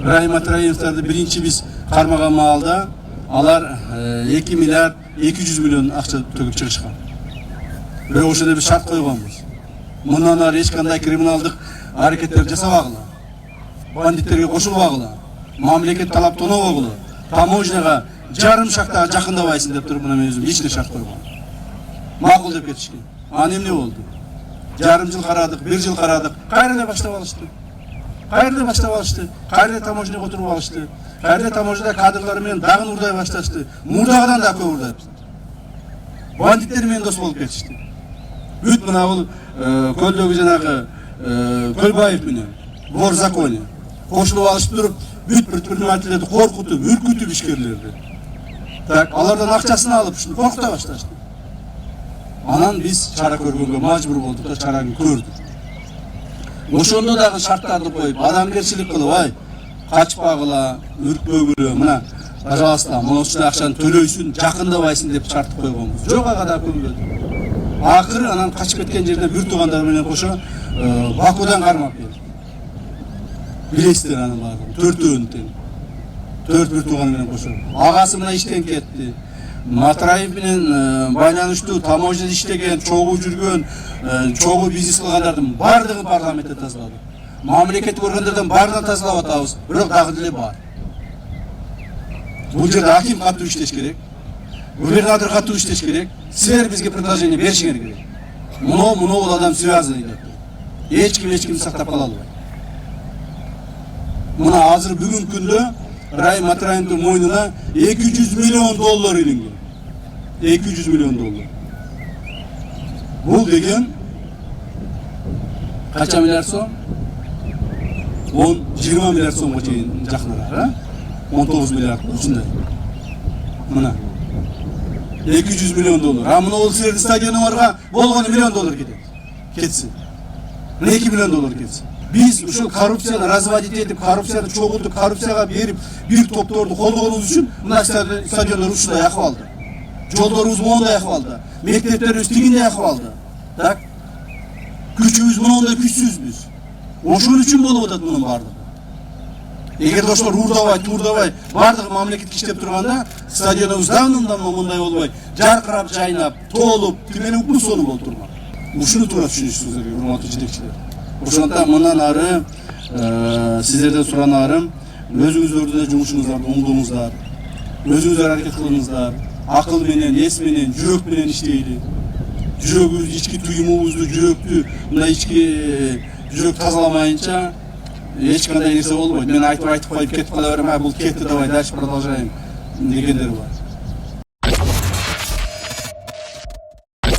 Райым Атраевдарды биринчи биз кармаган маалда алар 2 миллиард 200 миллион акча төгүп чыгышкан. Бирок ошондо биз шарт койгонбуз. Мындан ары эч кандай криминалдык аракеттер жасабагыла. Бандиттерге кошулбагыла. Мамлекет талап тонобогула. Таможняга жарым шактага жакындабайсың деп туруп, мына мен өзүм ичине шарт койгом. Макул деп кетишкен. Аны эмне болду? Жарым жыл карадык, 1 жыл карадык. Кайрадан баштап алышты. Кайрадан таможняга отуруп алышты. Кайрадан таможняда кадрлар менен дагы урдай башташты. Мурдагыдан да көп урдайбыз. Бандиттер менен дос болуп кетишти. Бүт мына бул көлдөгү жанагы Көлбаев менен вор законе кошулуп алышып туруп, бүт предпринимательдерди коркутуп, үркүтүп ишкерлерди. Так, алардан акчасын алып, ушуну коркута башташты. Анан биз чара көргөнгө мажбур болдук да чараны көрдүк. Ошондо дагы шарттарды коюп, адамгерчилик кылып, ай, качпагыла, үркпөгүлө, мына, пожалуйста, монусу акчаны төлөйсүн, жакындабайсың деп шарт койгонбуз. Жок ага да көнгөдү. Акыры анан качып кеткен жерден бир туугандар менен кошо Бакудан кармап келди. Билесиздер анын баарын, 4-өн тең. 4 бир тууган менен кошо. Агасы мына иштен кетти. Матраев менен байланыштуу таможняда иштеген, чогуу жүргөн, чогуу бизнес кылгандардын бардыгын парламентте тазаладык. Мамлекет көргөндөрдөн баарынан тазалап атабыз, бирок дагы деле бар. Бул жерде аким катуу иштеш керек. Губернатор катуу иштеш керек. Силер бизге предложение беришиңер керек. Муну бул адам связанный деп. Эч ким сактап кала албайт. Мына азыр бүгүнкү күндө Райым Атраевдин мойнуна 200 миллион доллар илинген. 200 миллион доллар. Бул деген канча миллиард сом? 20 миллиард сомго чейин жакынара, 19 миллиард ушундай. Мына 200 миллион доллар. А мына силердин стадионуңарга болгону миллион доллар кетет. Кетсин. 2 миллион доллар кетсин. Biz ушул коррупцияны разводить этип, коррупцияны чогултуп, коррупцияга берип, бир топторду колдогонубуз үчүн мына стадиондор ушундай акыбалда. Жолдорубуз мондай акыбалда, мектептерибиз тигиндей акыбалда. Так? Күчүбүз мондай күчсүзбүз. Ошон үчүн болуп атат мунун бардыгы. Эгерде ошолор урдабай, турдабай, бардыгы мамлекетке иштеп турганда, стадионубуз давным-давно мондай болбой, жаркырап, жайнап, толуп, тимени укмусону болуп турмак. Ушуну туура түшүнүшүңүздөр, урматтуу жетекчилер. Ошондон мындан ары сиздерден суранарым, өзүңүздөрдүн жумушуңуздарды оңдоңуздар, өзүңүздөр аракет кылыңыздар, акыл менен, эс менен, жүрөк менен иштейли. Жүрөгүбүздү, ички туюмубузду, жүрөктү, мындай ички жүрөк тазаламайынча эч кандай нерсе болбойт. Мен айтып коюп кетип кала берем, бул кетти, давай дальше продолжаем дегендер бар.